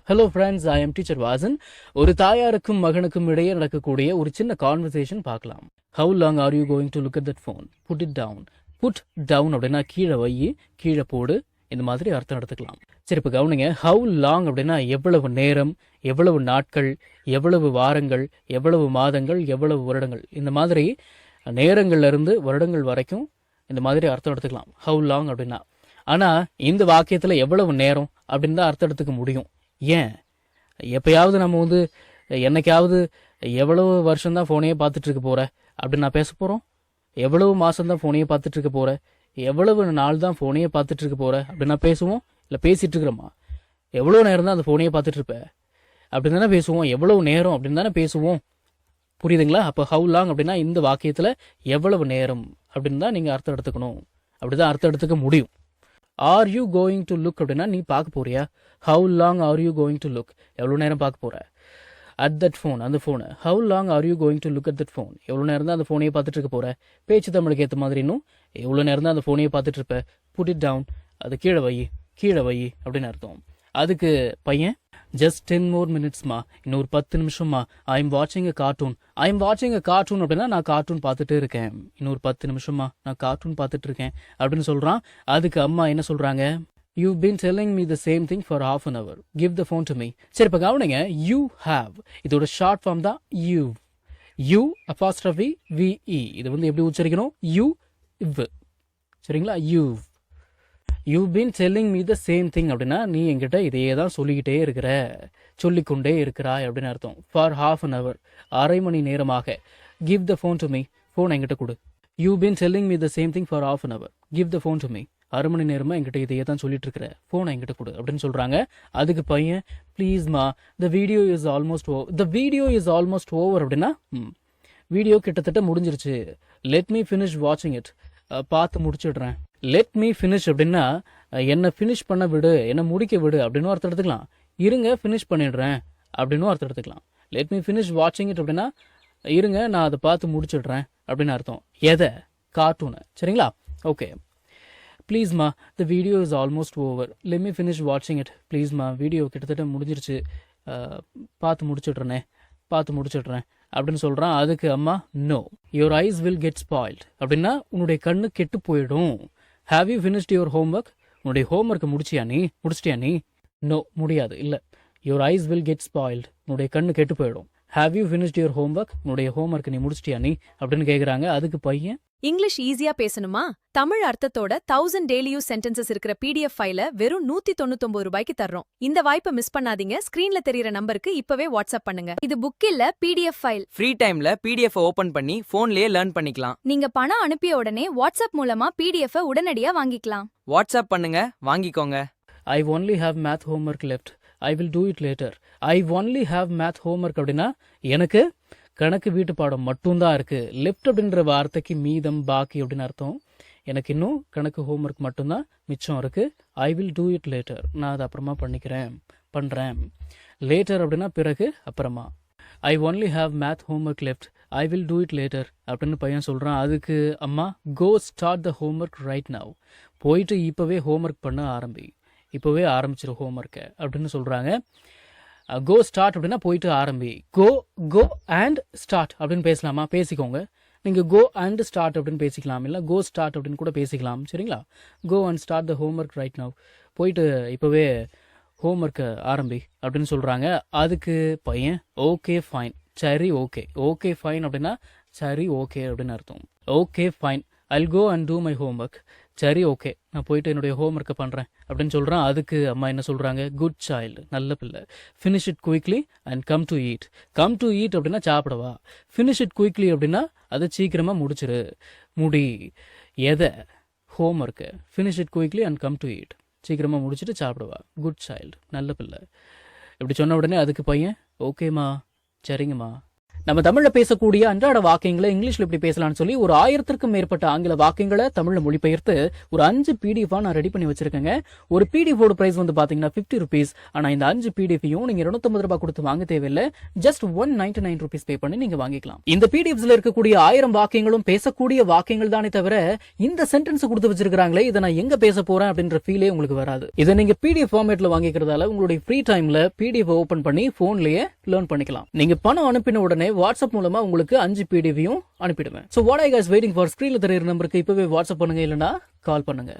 Hello friends, I am teacher Vasan. ஒரு தாயாருக்கும் மகனுக்கும் இடையே நடக்கக்கூடிய ஒரு சின்ன கான்வர்சேஷன் பார்க்கலாம். How long are you going to look at that phone? Put it down. Put down அப்படின்னா கீழே வை, கீழே போடு, இந்த மாதிரி அர்த்தம் எடுத்துக்கலாம். சரி, இப்போ கவனிங்க. ஹவு லாங் அப்படின்னா எவ்வளவு நேரம், எவ்வளவு நாட்கள், எவ்வளவு வாரங்கள், எவ்வளவு மாதங்கள், எவ்வளவு வருடங்கள், இந்த மாதிரி நேரங்கள்ல இருந்து வருடங்கள் வரைக்கும் இந்த மாதிரி அர்த்தம் எடுத்துக்கலாம் ஹவு லாங் அப்படின்னா. ஆனால் இந்த வாக்கியத்தில் எவ்வளவு நேரம் அப்படின்னு தான் அர்த்தம் எடுத்துக்க முடியும். ஏன், எப்பயாவது நம்ம என்னைக்காவது எவ்வளவு வருஷம்தான் ஃபோனையே பார்த்துட்டு இருக்க போற அப்படின்னு நான் பேச போகிறோம்? எவ்வளவு மாதம்தான் ஃபோனையே பார்த்துட்டு இருக்க போற, எவ்வளவு நாள் தான் ஃபோனையே பார்த்துட்டு இருக்க போற அப்படின்னு நான் பேசுவோம்? இல்லை பேசிட்டு இருக்கிறோமா? எவ்வளோ நேரம் தான் அந்த ஃபோனையே பார்த்துட்டு இருப்ப அப்படின்னு தானே பேசுவோம். எவ்வளவு நேரம் அப்படின்னு தானே பேசுவோம். புரியுதுங்களா? அப்போ ஹவு லாங் அப்படின்னா இந்த வாக்கியத்தில் எவ்வளவு நேரம் அப்படின்னு தான் நீங்கள் அர்த்தம் எடுத்துக்கணும். அப்படிதான் அர்த்தம் எடுத்துக்க முடியும். R you going to look அப்படின்னா நீ பார்க்க போறியா? How long are you going to look? எவ்வளோ நேரம் பார்க்க போற? அட் தட் ஃபோன், அந்த phone. How long are you going to look at that phone? எவ்வளோ நேரம் தான் அந்த ஃபோனையே பார்த்துட்டு இருக்க போற? பேச்சு தமிழுக்கு ஏற்ற மாதிரி இன்னும் எவ்வளோ நேரம் தான் அந்த ஃபோனையே பார்த்துட்டு இருப்ப? Put it down. அது கீழே வை, கீழே வை அப்படின்னு அர்த்தம். அதுக்கு பையன், ஜஸ்ட் 10 more minutesமா, இன்னொரு 10 நிமிஷமா. ஐ எம் வாட்சிங் அ கார்ட்டூன். ஐ எம் வாட்சிங் அ கார்ட்டூன் அப்படின்னா நான் கார்ட்டூன் பார்த்துட்டு இருக்கேன். இன்னொரு 10 நிமிஷமா நான் கார்ட்டூன் பார்த்துட்டு இருக்கேன் அப்படின்னு சொல்றான். அதுக்கு அம்மா என்ன சொல்றாங்க? You've been telling me the same thing for half an hour. Give the phone to me. சரி, இப்போ கவனிங்க. You have, இதோட ஷார்ட் ஃபார்ம் தான் you. You apostrophe ve. இது எப்படி உச்சரிக்கணும்? You இவ். சரிங்களா? You've been telling me the same thing அப்படின்னா நீ என்கிட்ட இதையே தான் சொல்லிக்கிட்டே இருக்கிற, சொல்லிக்கொண்டே இருக்கிறாய் அப்படின்னு அர்த்தம். For half an hour, அரை மணி நேரமாக. Give the phone to me. Phone என்கிட்ட கொடு. You've been telling me the same thing for half an hour. Give the phone to me. அரை மணி நேரமா என்கிட்ட இதையே தான் சொல்லிட்டு இருக்கிற, ஃபோனை என்கிட்ட கொடு அப்படின்னு சொல்றாங்க. அதுக்கு பையன், ப்ளீஸ்மா, the video is almost over அப்படின்னா வீடியோ கிட்டத்தட்ட முடிஞ்சிருச்சு. லெட் மீ ஃபினிஷ் வாட்சிங் இட். பார்த்து முடிச்சிடுறேன். லெட் மீ ஃபினிஷ் அப்படின்னா என்னை ஃபினிஷ் பண்ண விடு, என்னை முடிக்க விடு அப்படின்னு அர்த்தம் எடுத்துக்கலாம். இருங்க ஃபினிஷ் பண்ணிடுறேன் அப்படின்னு அர்த்தம் எடுத்துக்கலாம். லெட் மீ ஃபினிஷ் வாட்சிங் இட் அப்படின்னா இருங்க நான் அதை பார்த்து முடிச்சிடுறேன் அப்படின்னு அர்த்தம். எதை? கார்ட்டூனு. சரிங்களா? ஓகே. ப்ளீஸ்மா, the video is almost over. Let me finish வாட்சிங் இட். ப்ளீஸ்மா, வீடியோ கிட்டத்தட்ட முடிஞ்சிருச்சு, பார்த்து முடிச்சிடுறேன் அப்படின்னு சொல்கிறான். அதுக்கு அம்மா, no, your eyes will get spoiled அப்படின்னா உன்னுடைய கண்ணு கெட்டு போயிடும். Have you finished your homework? உன்னுடைய ஹோம்ஒர்க்கை முடிச்சிட்டியா நீ? நோ, முடியாது, இல்லை. Your eyes will get spoiled, உன்னுடைய கண்ணு கெட்டு போயிடும். Have you finished your homework? உன்னுடைய ஹோம்ஒர்க்கை நீ முடிச்சிட்டியா நீ அப்படின்னு கேட்குறாங்க. அதுக்கு பையன், இங்கிலீஷ் ஈஸியா பேசணுமா? தமிழ் அர்த்தத்தோட 1000 டெய்லி யூஸ் சென்டென்சஸ் இருக்கிற PDF ஃபைல வெறும் 199 ரூபாய்க்கு தர்றோம். இந்த வாய்ப்பை மிஸ் பண்ணாதீங்க. ஸ்கிரீன்ல தெரியற நம்பருக்கு இப்பவே வாட்ஸ்அப் பண்ணுங்க. இது புக் இல்ல, PDF ஃபைல். ஃப்ரீ டைம்ல PDF ஓபன் பண்ணி போன்லயே லேர்ன் பண்ணிக்கலாம். நீங்க பணம் அனுப்பிய உடனே வாட்ஸ்அப் மூலமா PDF உடனடியா வாங்கிக்கலாம். வாட்ஸ்அப் பண்ணுங்க, வாங்கிக்கோங்க. ஐ only have math homework left. I will do it later. I only have math homework அப்படின்னா எனக்கு கணக்கு வீட்டு பாடம் மட்டும்தான் இருக்கு. லெஃப்ட் அப்படின்ற வார்த்தைக்கு மீதம், பாக்கி அப்படின்னு அர்த்தம். எனக்கு இன்னும் கணக்கு ஹோம்ஒர்க் மட்டும்தான் மிச்சம் இருக்கு. I will do it later. நான் அதை அப்புறமா பண்றேன். லேட்டர் அப்படின்னா பிறகு, அப்புறமா. I only have math homework left. I will do it later அப்படின்னு பையன் சொல்றான். அதுக்கு அம்மா, go start the homework right now. போயிட்டு இப்பவே ஹோம்ஒர்க் பண்ண இப்பவே ஆரம்பிச்சிரு ஹோம்ஒர்க்கை அப்படின்னு சொல்றாங்க. கோ ஸ்டார்ட் அப்படின்னா போயிட்டு ஆரம்பி. கோ அண்ட் ஸ்டார்ட் அப்படின்னு பேசலாமா? பேசிக்கோங்க. நீங்கள் கோ அண்ட் ஸ்டார்ட் அப்படின்னு பேசிக்கலாம், இல்லை கோ ஸ்டார்ட் அப்படின்னு கூட பேசிக்கலாம். சரிங்களா? Go and start the homework right now. போயிட்டு இப்போவே ஹோம்ஒர்க்கை ஆரம்பி அப்படின்னு சொல்கிறாங்க. அதுக்கு பையன், ஓகே ஃபைன். சரி, ஓகே ஃபைன் அப்படின்னா சரி, ஓகே அப்படின்னு அர்த்தம். Okay fine, I'll go and do my homework. சரி, ஓகே, நான் போயிட்டு என்னுடைய ஹோம்ஒர்க்கை பண்ணுறேன் அப்படின்னு சொல்கிறான். அதுக்கு அம்மா என்ன சொல்கிறாங்க? குட் சைல்டு, நல்ல பிள்ளை. Finish it quickly and come to eat. Come to eat அப்படின்னா சாப்பிடவா. ஃபினிஷ் இட் குயிக்லி அப்படின்னா அதை சீக்கிரமாக முடிச்சிரு, முடி. எதை? Homework. Finish it quickly and come to eat, சீக்கிரமாக முடிச்சுட்டு சாப்பிடுவா. குட் சைல்டு, நல்ல பிள்ளை. இப்படி சொன்ன உடனே அதுக்கு பையன், ஓகேம்மா, சரிங்கம்மா, நம்ம தமிழ்ல பேசக்கூடிய அன்றாட வாக்கியங்களை இங்கிலீஷ்ல எப்படி பேசலாம்னு சொல்லி ஒரு 1000க்கும் மேற்பட்ட ஆங்கில வாக்கியங்களை தமிழ்ல மொழிபெயர்த்து ஒரு 5 PDF நான் ரெடி பண்ணி வச்சிருக்கேங்க. ஒரு PDF ஓட பிரைஸ் வந்து பாத்தீங்கன்னா 50 rupees. ஆனா இந்த 5 PDF-யும் நீங்க 250 ரூபாய் கொடுத்து வாங்க தேவையில்லை. ஜஸ்ட் 199 rupees பே பண்ணி நீங்க வாங்கிக்கலாம். இந்த PDFs-ல இருக்கக்கூடிய 1000 வாக்கியங்களும் பேசக்கூடிய வாக்கியங்கள் தானே தவிர இந்த சென்டென்ஸ் கொடுத்து வச்சிருக்காங்களே இதை நான் எங்க பேச போறேன் அப்படின்ற ஃபீலே உங்களுக்கு வராது. இதை நீங்க PDF ஃபார்மேட்ல வாங்கிக்கிறதால உங்களுடைய ஃப்ரீ டைம்ல PDF ஓபன் பண்ணி போன்லயே லேர்ன் பண்ணிக்கலாம். நீங்க பணம் அனுப்பின உடனே வாட்ஸ்அப் மூலமா உங்களுக்கு 5 PDF-யும் அனுப்பிடுவேன். So what are you guys waiting for? ஸ்கிரீன்ல தெரியுற நம்பருக்கு இப்பவே வாட்ஸ்அப் பண்ணுங்க, இல்லனா கால் பண்ணுங்க.